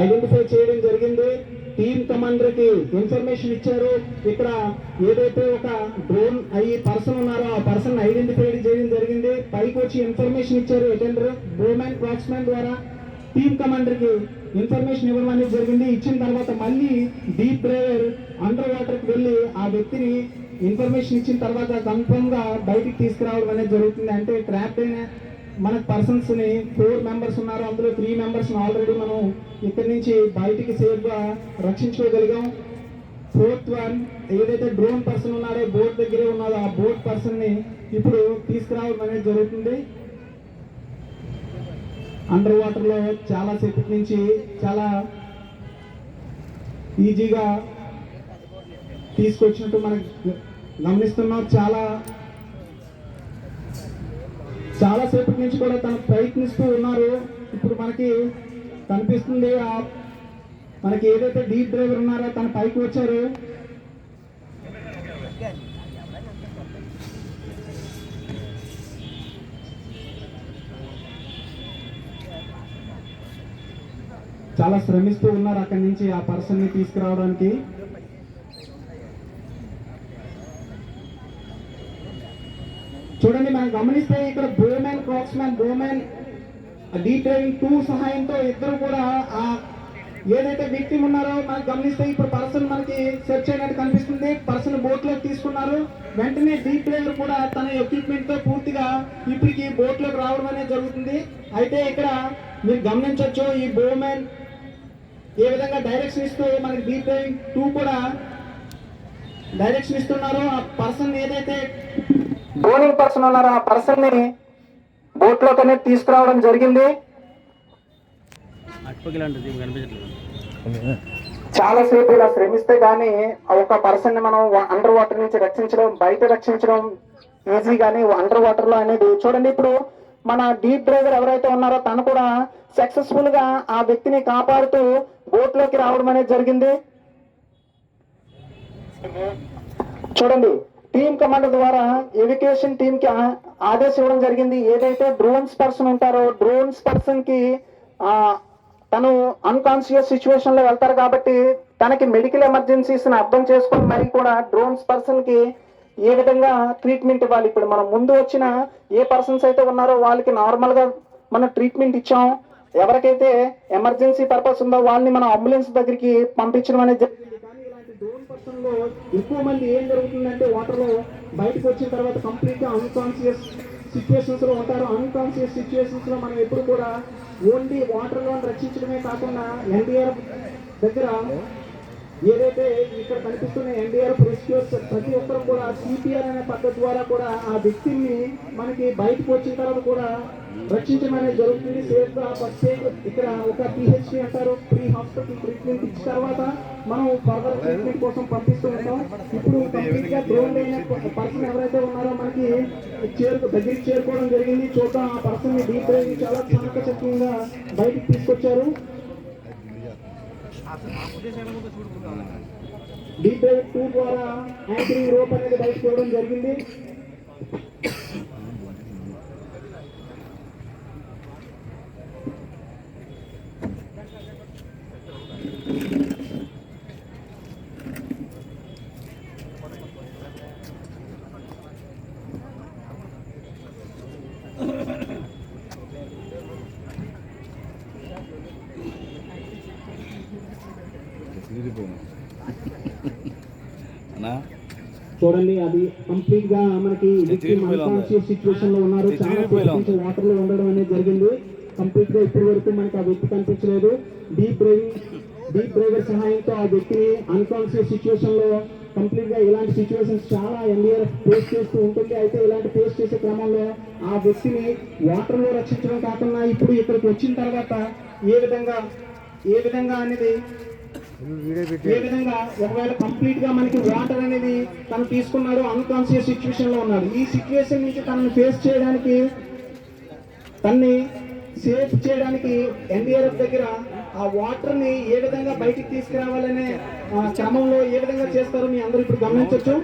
Identify చేయడం జరిగింది. Team commander కి ఇన్ఫర్మేషన్ ఇచ్చారు. ఇక్కడ ఏదైతే ఒక డ్రోన్ అయ్యి పర్సన్ ఉన్నారో ఆ పర్సన్ ఐడెంటిఫై చేయడం జరిగింది. పైకి వచ్చి ఇన్ఫర్మేషన్ ఇచ్చారు అటెండర్ బోమ్యాన్ క్రాక్స్మ్యాన్ ద్వారా టీమ్ కమాండర్ కి ఇన్ఫర్మేషన్ ఇవ్వడం అనేది జరిగింది. ఇచ్చిన తర్వాత మళ్ళీ డీప్ డ్రైవర్ అండర్ వాటర్ కి వెళ్ళి ఆ వ్యక్తిని ఇన్ఫర్మేషన్ ఇచ్చిన తర్వాత కన్ఫర్మ్ గా బయటికి తీసుకురావడం అనేది జరుగుతుంది. అంటే ట్రాప్ అయిన మన పర్సన్స్ ని 4 మెంబర్స్ ఉన్నారు. అందులో 3 మెంబర్స్ ఆల్రెడీ మనం ఇక్కడి నుంచి బయటికి సేఫ్ గా రక్షించుకోగలిగాం. 4th వన్ ఏదైతే డ్రోన్ పర్సన్ ఉన్నారో బోట్ దగ్గరే ఉన్నారో ఆ బోట్ పర్సన్ ని ఇప్పుడు తీసుకురావడం అనేది జరుగుతుంది. అండర్ వాటర్ లో చాలా సేపటి నుంచి చాలా ఈజీగా తీసుకొచ్చినట్టు మనం గమనిస్తున్నాం. చాలా సేపటి నుంచి కూడా తను ప్రయత్నిస్తూ ఉన్నారు. ఇప్పుడు మనకి కనిపిస్తుంది మనకి ఏదైతే డీప్ డ్రైవర్ ఉన్నారో తన పైకి వచ్చారు. చాలా శ్రమిస్తూ ఉన్నారు అక్కడి నుంచి ఆ పర్సన్ ని తీసుకురావడానికి. చూడండి మనం గమనిస్తే ఇక్కడ బోమ్యాన్ క్రాక్స్మ్యాన్ బోమ్యాన్ డీప్ డ్రైవింగ్ 2 సహాయంతో ఇద్దరు కూడా ఆ ఏదైతే వ్యక్తి ఉన్నారో మనకు గమనిస్తే ఇప్పుడు పర్సన్ మనకి సెర్చ్ అయినట్టు కనిపిస్తుంది. పర్సన్ బోట్ లోకి తీసుకున్నారు. వెంటనే డీప్ డ్రైవర్ కూడా తన ఎక్విప్మెంట్ తో పూర్తిగా ఇప్పటికి బోట్ లోకి రావడం అనేది జరుగుతుంది. అయితే ఇక్కడ మీరు గమనించవచ్చు ఈ బోమ్యాన్ ఏ విధంగా డైరెక్షన్ ఇస్తూ మనకి డీప్ డ్రైవింగ్ 2 కూడా డైరెక్షన్ ఇస్తున్నారు. ఆ పర్సన్ ఏదైతే డ్రోనింగ్ పర్సన్ ఉన్నారో ఆ పర్సన్ ని బోట్ లోకి అనేది తీసుకురావడం జరిగింది. చాలా సేపు ఇలా శ్రమిస్తే గానీ ఒక పర్సన్ ని మనం అండర్ వాటర్ నుంచి రక్షించడం బయట రక్షించడం ఈజీ గానీ అండర్ వాటర్ లో అనేది చూడండి. ఇప్పుడు మన డీప్ డ్రైవర్ ఎవరైతే ఉన్నారో తను కూడా సక్సెస్ఫుల్ గా ఆ వ్యక్తిని కాపాడుతూ బోట్ లోకి రావడం అనేది జరిగింది. చూడండి టీమ్ కమాండర్ ద్వారా ఎవాక్యుయేషన్ టీమ్ కి ఆదేశం ఇవ్వడం జరిగింది. ఏదైతే డ్రోన్స్ పర్సన్ ఉంటారో డ్రోన్స్ పర్సన్ కి తను అన్కాన్షియస్ సిచ్యువేషన్ లో వెళ్తారు కాబట్టి తనకి మెడికల్ ఎమర్జెన్సీస్ ని అర్థం చేసుకుని మరి కూడా డ్రోన్స్ పర్సన్ కి ఏ విధంగా ట్రీట్మెంట్ ఇవ్వాలి. ఇప్పుడు మనం ముందు వచ్చిన ఏ పర్సన్స్ అయితే ఉన్నారో వాళ్ళకి నార్మల్ గా మనం ట్రీట్మెంట్ ఇచ్చాం. ఎవరికైతే ఎమర్జెన్సీ పర్పస్ ఉందో వాళ్ళని మనం అంబులెన్స్ దగ్గరికి పంపించడం అనేది జరిగింది. కానీ ఇలాంటి డ్రోన్ పర్సన్ లో ఎక్కువ మంది ఏం జరుగుతుందంటే వాటర్ లో బయటకు వచ్చిన తర్వాత కంప్లీట్ గా అన్కాన్షియస్ సిచ్యువేషన్స్ లో ఉంటారు. అన్కాన్షియస్ సిచ్యువేషన్స్ లో మనం ఎప్పుడు కూడా ఓన్లీ వాటర్ లో రక్షించడమే కాకుండా ఎన్డీఆర్ఎఫ్ దగ్గర ఏదైతే ఇక్కడ కనిపిస్తున్న ఎన్డీఆర్ఎఫ్ రెస్క్యూస్ ప్రతి ఒక్కరు కూడా సిపిఆర్ అనే పద్ధతి ద్వారా కూడా ఆ వ్యక్తిని మనకి బయటకు వచ్చిన తర్వాత కూడా రక్షించడం అనేది జరుగుతుంది. సేఫ్ గా ఫస్ట్ ఇక్కడ ఒక పిహెచ్డి అంటారు ప్రీ హాస్పిటల్ ట్రీట్మెంట్ ఇచ్చిన తర్వాత మనం ఫర్దర్ ట్రీట్మెంట్ కోసం పంపిస్తూ ఉంటాం. ఇప్పుడు కంప్లీట్ గా డ్రోన్ అయిన పర్సన్ ఎవరైతే ఉన్నారో మనకి దగ్గరికి చేరుకోవడం జరిగింది. చూద్దాం ఆ పర్సన్ ని డీప్ డ్రైవింగ్ చాలా చాకచక్యంగా బయటికి తీసుకొచ్చారు. డీప్ డ్రైవింగ్ 2 ద్వారా యాంకరింగ్ రోప్ అనేది బయటకు చూడడం జరిగింది. చూడండి అది కంప్లీట్ గా మనకి అన్కాన్షియస్ సిచ్యువేషన్ లో ఉన్నారు. చాలా వాటర్ లో ఉండడం అనేది జరిగింది. కంప్లీట్ గా ఇప్పటి వరకు మనకి ఆ వ్యక్తి కనిపించలేదు. డీప్ డ్రైవర్ సహాయంతో ఆ వ్యక్తిని అన్కాన్షియస్ సిచ్యువేషన్ లో కంప్లీట్ గా ఇలాంటి సిచ్యువేషన్స్ చాలా ఎన్డీఆర్ఎఫ్ ఫేస్ చేస్తూ ఉంటుంది. అయితే ఇలాంటి ఫేస్ చేసే క్రమంలో ఆ వ్యక్తిని వాటర్ లో రక్షించడం కాకుండా ఇప్పుడు ఇక్కడికి వచ్చిన తర్వాత ఏ విధంగా అనేది ఏ విధంగా ఒకవేళ కంప్లీట్ గా మనకి వాటర్ అనేది తను తీసుకున్నాడు అన్కాన్షియస్ సిచ్యువేషన్ లో ఉన్నాడు. ఈ సిచ్యువేషన్ నుంచి తనని ఫేస్ చేయడానికి తన్ని సేఫ్ చేయడానికి ఎన్డీఆర్ఎఫ్ దగ్గర ఆ వాటర్ ని ఏ విధంగా బయటికి తీసుకురావాలనే క్రమంలో ఏ విధంగా చేస్తారో మీ అందరూ ఇప్పుడు గమనించవచ్చు.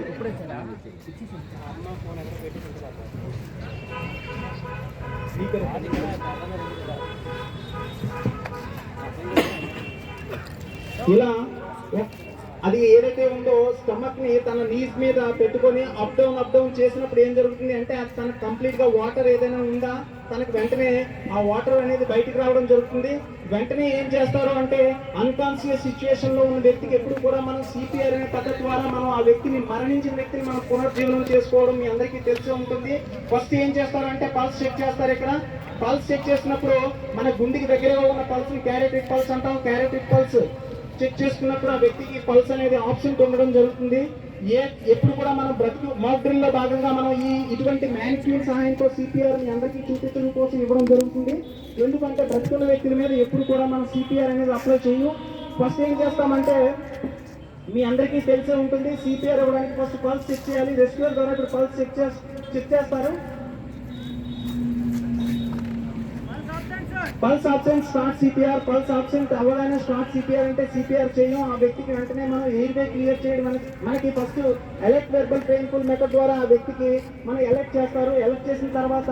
ఇలా అది ఏదైతే ఉందో స్టమక్ ని తన నీస్ మీద పెట్టుకొని అప్ డౌన్ చేసినప్పుడు ఏం జరుగుతుంది అంటే అది తనకు కంప్లీట్ గా వాటర్ ఏదైనా ఉందా తనకు వెంటనే ఆ వాటర్ అనేది బయటికి రావడం జరుగుతుంది. వెంటనే ఏం చేస్తారు అంటే అన్కాన్షియస్ సిచ్యువేషన్ లో ఉన్న వ్యక్తికి ఎప్పుడు కూడా మనం సిపిఆర్ అనే పద్ధతి ద్వారా మనం ఆ వ్యక్తిని మరణించిన వ్యక్తిని మనం పునర్జీవనం చేసుకోవడం మీ అందరికీ తెలిసే ఉంటుంది. ఫస్ట్ ఏం చేస్తారు అంటే పల్స్ చెక్ చేస్తారు. ఇక్కడ పల్స్ చెక్ చేసినప్పుడు మన గుండెకి దగ్గరగా ఉన్న పల్స్ ని క్యారోటిక్ పల్స్ అంటాం. క్యారోటిక్ పల్స్ చెక్ చేసుకున్నప్పుడు ఆ వ్యక్తికి పల్స్ అనేది ఆప్షన్ ఉండడం జరుగుతుంది. ఎప్పుడు కూడా మనం మాక్ డ్రిల్ లో భాగంగా మనం ఇటువంటి మ్యానిక్యూర్ సహాయంతో సిపిఆర్ మీ అందరికీ చూపించడం కోసం ఇవ్వడం జరుగుతుంది. ఎందుకంటే బ్రతుకున్న వ్యక్తుల మీద ఎప్పుడు కూడా మనం సిపిఆర్ అనేది అప్లై చేయము. ఫస్ట్ ఏం చేస్తామంటే మీ అందరికీ తెలిసే ఉంటుంది, సిపిఆర్ ఇవ్వడానికి ఫస్ట్ పల్స్ చెక్ చేయాలి. రెస్క్యూర్ ద్వారా ఇప్పుడు పల్స్ చెక్ చేస్తారు. Pulse absent start CPR. Pulse absent అవ్వగానే స్టార్ట్ సిపిఆర్ అంటే సిపిఆర్ చేయం. ఆ వ్యక్తికి వెంటనే మనం ఎయిర్ వే క్లియర్ చేయడం మనకి first alert verbal painful method ద్వారా ఆ వ్యక్తికి మనం ఎలర్ట్ చేస్తారు. ఎలర్ట్ చేసిన తర్వాత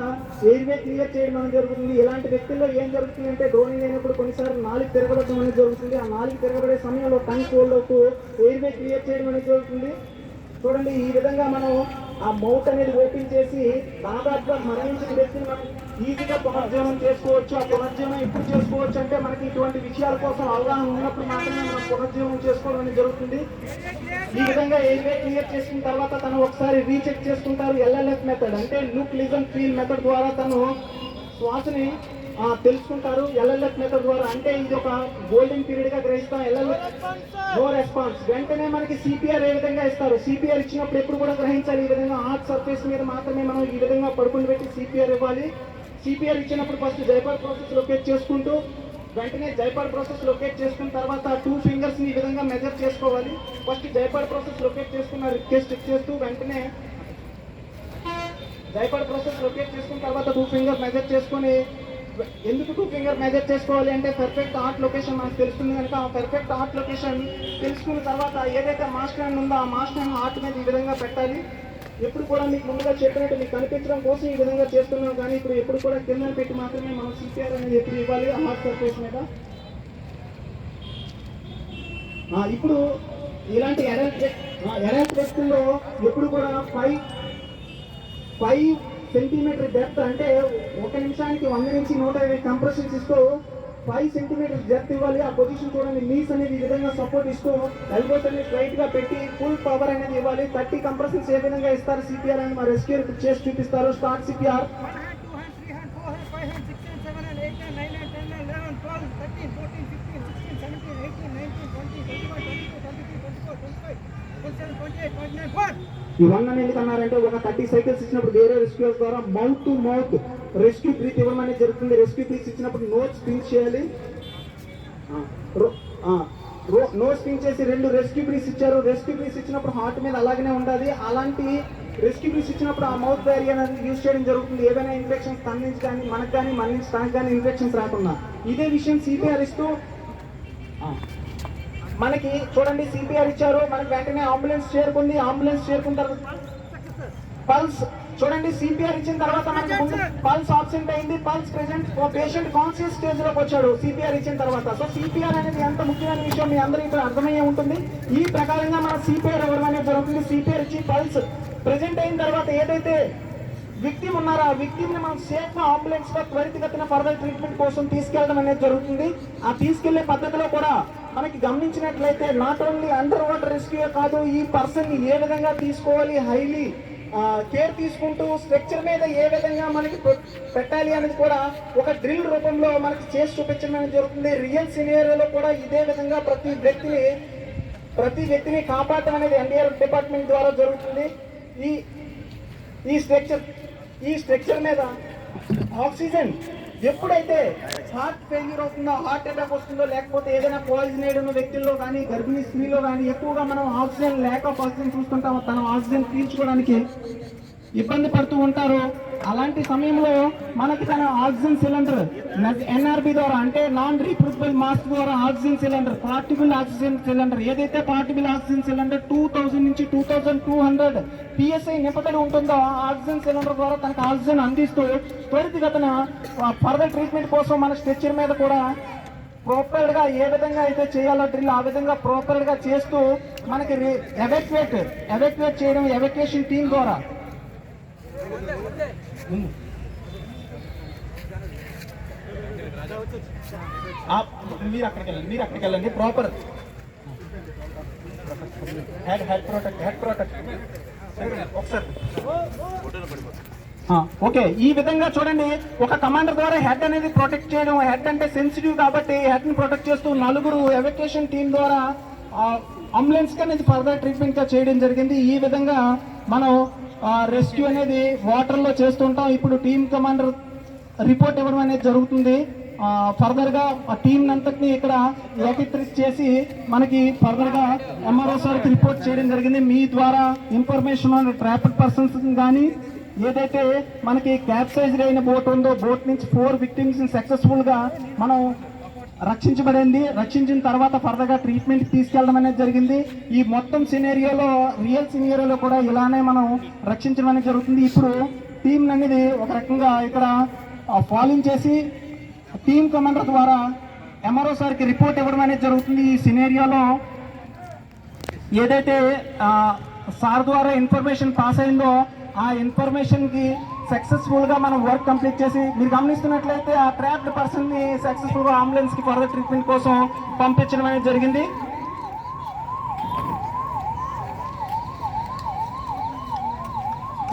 ఎయిర్ వే క్లియర్ చేయడం అనేది జరుగుతుంది. ఇలాంటి వ్యక్తుల్లో ఏం జరుగుతుంది అంటే డ్రోనింగ్ అయినప్పుడు కొన్నిసార్లు నాలుగు తిరగబడడం అనేది జరుగుతుంది. ఆ నాలుగు తిరగబడే సమయంలో టంగ్ హోల్డ్ అవుతూ ఎయిర్ వే క్లియర్ చేయడం అనేది జరుగుతుంది. చూడండి, ఈ విధంగా మనం ఆ మౌత్ అనేది ఓపెన్ చేసి దాదాపుగా మరణించిన వ్యక్తిని మనం ఈజీగా పునర్జీవనం చేసుకోవచ్చు. ఆ పునర్జీవనం ఎప్పుడు చేసుకోవచ్చు అంటే మనకి ఇటువంటి విషయాల కోసం అవగాహన ఉన్నప్పుడు మాత్రమే మనం పునర్జీవనం చేసుకోవడం అనేది జరుగుతుంది. ఈ విధంగా ఎయిర్వే క్లియర్ చేసిన తర్వాత తను ఒకసారి రీచెక్ చేసుకుంటారు. ఎల్ఎల్ఎఫ్ మెథడ్ అంటే లుక్ లిజన్ ఫీల్ మెథడ్ ద్వారా తను శ్వాసని తెలుసుకుంటారు. ఎల్ఎల్ఎఫ్ మెథడ్ ద్వారా అంటే ఇది ఒక గోల్డెన్ పీరియడ్ గా గ్రహిస్తాం. LLF no response. వెంటనే మనకి సిపిఆర్ ఏ విధంగా ఇస్తారు. సిపిఆర్ ఇచ్చినప్పుడు ఎప్పుడు కూడా గ్రహించాలి. ఈ విధంగా హార్ట్ సర్ఫేస్ మీద మాత్రమే మనం ఈ విధంగా పడుకుని పెట్టి సిపిఆర్ ఇవ్వాలి. సిపిఆర్ ఇచ్చినప్పుడు ఫస్ట్ జైపాడ్ ప్రాసెస్ లొకేట్ చేసుకుంటూ వెంటనే జైపాడ్ ప్రాసెస్ లొకేట్ చేసుకున్న తర్వాత 2 fingers ని ఈ విధంగా మెజర్ చేసుకోవాలి. ఫస్ట్ జైపాడ్ ప్రాసెస్ లొకేట్ చేసుకున్న రిక్వెస్ట్ చేస్తూ వెంటనే జైపాడ్ ప్రాసెస్ లొకేట్ చేసుకున్న తర్వాత 2 fingers మెజర్ చేసుకొని, ఎందుకు 2 fingers మెజర్ చేసుకోవాలి అంటే పర్ఫెక్ట్ హార్ట్ లొకేషన్ మనకు తెలుస్తుంది కనుక ఆ పర్ఫెక్ట్ హార్ట్ లొకేషన్ తెలుసుకున్న తర్వాత ఏదైతే మాస్టర్ హ్యాండ్ ఉందో ఆ మాస్టర్ హ్యాండ్ హార్ట్ మీద ఈ విధంగా పెట్టాలి. ఎప్పుడు కూడా మీకు ముందుగా చెప్పినట్టు మీకు కనిపించడం కోసం ఈ విధంగా చేస్తున్నాం, కానీ ఇప్పుడు ఎప్పుడు కూడా కింద పెట్టి మాత్రమే మనం సిపిఆర్ అనేది ఎప్పుడు ఇవ్వాలి హార్ట్ సర్ఫేస్ మీద. ఇప్పుడు ఇలాంటి ఎడల్ట్ వ్యక్తుల్లో ఎప్పుడు కూడా 5 సెంటీమీటర్ డెప్త్ అంటే 1 నిమిషానికి 100 నుంచి 120 కంప్రెషన్స్ ఇస్తూ 5 సెంటీమీటర్స్ డెప్త్ ఇవ్వాలి. ఆ పొజిషన్ చూడండి, నీస్ అనేది ఈ విధంగా సపోర్ట్ ఇస్తూ ఎల్బోస్ అనేది స్ట్రైట్ గా పెట్టి ఫుల్ పవర్ అనేది ఇవ్వాలి. 30 కంప్రెషన్స్ ఏ విధంగా ఇస్తారు సిపిఆర్ అని మా రెస్క్యూర్ చేసి చూపిస్తారు. Start CPR. ఈ 1 అనేది అన్నారంటే ఒక 30 సైకిల్స్ ఇచ్చినప్పుడు వేరే రెస్క్యూర్స్ ద్వారా mouth to mouth rescue breath ఇవ్వడం అనేది జరుగుతుంది. రెస్క్యూ బ్రీత్ ఇచ్చినప్పుడు నోస్ స్పిన్ చేయాలి. నోస్ స్పిన్ చేసి 2 రెస్క్యూ బ్రీత్ ఇచ్చారు. రెస్క్యూ బ్రీత్ ఇచ్చినప్పుడు హార్ట్ మీద అలాగనే ఉండాలి. అలాంటి రెస్క్యూ బ్రీత్ ఇచ్చినప్పుడు ఆ మౌత్ బ్యారియర్ అనేది యూజ్ చేయడం జరుగుతుంది. ఏదైనా ఇన్ఫెక్షన్స్ తన నుంచి కానీ మనకు కానీ మన నుంచి తనకు కానీ ఇన్ఫెక్షన్స్ రాకుండా. ఇదే విషయం సిపిఆర్ ఇస్తూ మనకి చూడండి సిపిఆర్ ఇచ్చారు. మనకి వెంటనే అంబులెన్స్ చేరుకుంది. అంబులెన్స్ చేరుకున్న తర్వాత పల్స్ చూడండి, సిపిఆర్ ఇచ్చిన తర్వాత మనకి ముందు పల్స్ ఆబ్సెంట్ అయింది. Pulse present patient conscious stage లోకి వచ్చాడు సిపిఆర్ ఇచ్చిన తర్వాత. సో సిపిఆర్ అనేది ఎంత ముఖ్యమైన విషయం మీ అందరికీ ఇప్పుడు అర్థమయ్యే ఉంటుంది. ఈ ప్రకారంగా మన సిపిఆర్ ఇవ్వడం అనేది జరుగుతుంది. సిపిఆర్ ఇచ్చి పల్స్ ప్రెసెంట్ అయిన తర్వాత ఏదైతే విక్టిమ్ ఉన్నారో ఆ విక్టిమ్ ని మనం సేఫ్ గా అంబులెన్స్ లో త్వరితగతిన ఫర్దర్ ట్రీట్మెంట్ కోసం తీసుకెళ్లడం అనేది జరుగుతుంది. ఆ తీసుకెళ్లే పద్ధతిలో కూడా మనకి గమనించినట్లయితే not only under water rescue కాదు, ఈ పర్సన్ ని ఏ విధంగా తీసుకోవాలి, హైలీ కేర్ తీసుకుంటూ స్ట్రక్చర్ మీద ఏ విధంగా మనకి పెట్టాలి అనేది కూడా ఒక డ్రిల్ రూపంలో మనకి చేసి చూపించడం అనేది జరుగుతుంది. రియల్ సినియర్లో కూడా ఇదే విధంగా ప్రతి వ్యక్తిని కాపాడటం అనేది ఎన్డీఆర్ఎఫ్ డిపార్ట్మెంట్ ద్వారా జరుగుతుంది. ఈ స్ట్రక్చర్ మీద ఆక్సిజన్ ఎప్పుడైతే హార్ట్ ఫెయిల్యూర్ అవుతుందో, హార్ట్ అటాక్ వస్తుందో, లేకపోతే ఏదైనా పాయిజన్ అయిన వ్యక్తుల్లో కానీ గర్భిణీ స్త్రీలో కానీ ఎక్కువగా మనం ఆక్సిజన్ ల్యాక్ ఆఫ్ ఆక్సిజన్ చూస్తుంటాం. తన ఆక్సిజన్ పీల్చుకోవడానికి ఇబ్బంది పడుతూ ఉంటారు. అలాంటి సమయంలో మనకి తన ఆక్సిజన్ సిలిండర్ ఎన్ఆర్బి ద్వారా అంటే నాన్ రీప్రూవబుల్ మాస్క్ ద్వారా oxygen cylinder, portable oxygen cylinder ఏదైతే పోర్టబుల్ ఆక్సిజన్ సిలిండర్ 2000 నుంచి 2200 PSI నింపబడి ఉంటుందో ఆ ఆక్సిజన్ సిలిండర్ ద్వారా తనకు ఆక్సిజన్ అందిస్తూ త్వరితగతిన ఫర్దర్ ట్రీట్మెంట్ కోసం మన స్ట్రెచర్ మీద కూడా ప్రాపర్ గా ఏ విధంగా అయితే చేయాలో డ్రిల్ ఆ విధంగా ప్రాపర్ గా చేస్తూ మనకి ఎవాక్యుయేట్ చేయడం ఎవాక్యుయేషన్ టీం ద్వారా మీరు అక్కడికి వెళ్ళండి ప్రాపర్ హెడ్ ప్రొటెక్ట్ ఒకసారి ఓకే. ఈ విధంగా చూడండి, ఒక కమాండర్ ద్వారా హెడ్ అనేది ప్రొటెక్ట్ చేయడం. హెడ్ అంటే సెన్సిటివ్ కాబట్టి హెడ్ ని ప్రొటెక్ట్ చేస్తూ నలుగురు ఎవాక్యుయేషన్ టీం ద్వారా అంబులెన్స్ కి అనేది ఫర్దర్ ట్రీట్మెంట్ గా చేయడం జరిగింది. ఈ విధంగా మనం రెస్క్యూ అనేది వాటర్ లో చేస్తుంటాం. ఇప్పుడు టీం కమాండర్ రిపోర్ట్ ఇవ్వడం అనేది జరుగుతుంది. ఫర్దర్ గా ఆ టీం అంతటిని ఇక్కడ ఏకీకృత చేసి మనకి ఫర్దర్ గా ఎంఆర్ఓ సార్కి రిపోర్ట్ చేయడం జరిగింది. మీ ద్వారా ఇన్ఫర్మేషన్ ట్రాప్డ్ పర్సన్స్ కానీ ఏదైతే మనకి క్యాప్సైజ్డ్ అయిన బోట్ ఉందో బోట్ నుంచి 4 విక్టిమ్స్ సక్సెస్ఫుల్ గా మనం రక్షించబడింది. రక్షించిన తర్వాత ఫర్దర్ గా ట్రీట్మెంట్ తీసుకెళ్ళడం అనేది జరిగింది. ఈ మొత్తం సినేరియోలో రియల్ సినేరియోలో కూడా ఇలానే మనం రక్షించడం అనేది జరుగుతుంది. ఇప్పుడు టీం అనేది ఒక రకంగా ఇక్కడ ఫాలోయింగ్ చేసి టీం కమాండర్ ద్వారా ఎంఆర్ఓ సార్కి రిపోర్ట్ ఇవ్వడం అనేది జరుగుతుంది. ఈ సినేరియోలో ఏదైతే సార్ ద్వారా ఇన్ఫర్మేషన్ పాస్ అయిందో ఆ ఇన్ఫర్మేషన్ కి సక్సెస్ఫుల్ గా మనం వర్క్ కంప్లీట్ చేసి మీరు గమనిస్తున్నట్లయితే ఆ ట్రాప్డ్ పర్సన్ ని సక్సెస్ఫుల్ గా అంబులెన్స్ కి ఫర్దర్ ట్రీట్మెంట్ కోసం పంపించడం అనేది జరిగింది.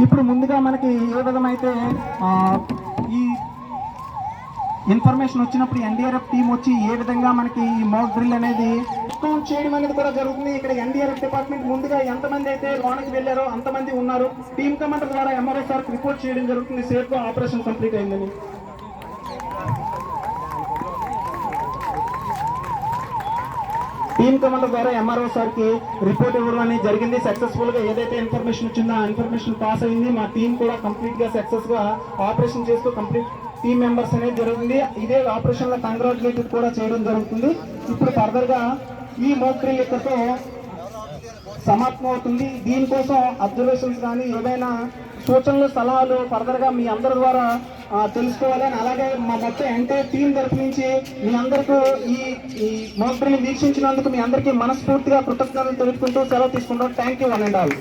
ఇప్పుడు ముందుగా మనకి ఏ విధమైతే ఈ ఇన్ఫర్మేషన్ వచ్చినప్పుడు ఎన్డీఆర్ఎఫ్ టీం వచ్చి ఏ విధంగా మనకి ఈ మాక్ డ్రిల్ అనేది కౌంట్ చేయడం అనేది కూడా జరుగుతుంది. ఇక్కడ ఎన్డీఆర్ఎఫ్ డిపార్ట్మెంట్ ముందుగా ఎంతమంది అయితే లోనికి వెళ్ళారో అంతమంది ఉన్నారు. టీం కమాండర్ ద్వారా ఎంఆర్ఓ సార్ రిపోర్ట్ చేయడం జరుగుతుంది. సేఫ్ గా ఆపరేషన్ కంప్లీట్ అయిందని. టీం కమాండర్ ద్వారా ఎంఆర్ఓ సార్ కి రిపోర్ట్ ఇవ్వడం అనేది జరిగింది. సక్సెస్ఫుల్ గా ఏదైతే ఇన్ఫర్మేషన్ వచ్చిందో ఆ ఇన్ఫర్మేషన్ పాస్ అయింది. మా టీం కూడా కంప్లీట్ గా సక్సెస్ గా ఆపరేషన్ చేస్తూ కంప్లీట్ టీం మెంబర్స్ అనేది జరుగుతుంది. ఇదే ఆపరేషన్ లో కంగ్రాచులేటెడ్ కూడా చేయడం జరుగుతుంది. ఇప్పుడు ఫర్దర్ గా ఈ మాక్ డ్రిల్ ఇక్కడతో సమాప్తం అవుతుంది. దీనికోసం అబ్జర్వేషన్స్ కానీ ఏదైనా సూచనలు సలహాలు ఫర్దర్ గా మీ అందరి ద్వారా తెలుసుకోవాలని, అలాగే మా మొత్తం ఎంటైర్ టీం తరఫు నుంచి మీ అందరికీ ఈ మాక్ డ్రిల్ వీక్షించినందుకు మీ అందరికీ మనస్ఫూర్తిగా కృతజ్ఞతలు తెలుపుకుంటూ సెలవు తీసుకుంటాం. Thank you one and all.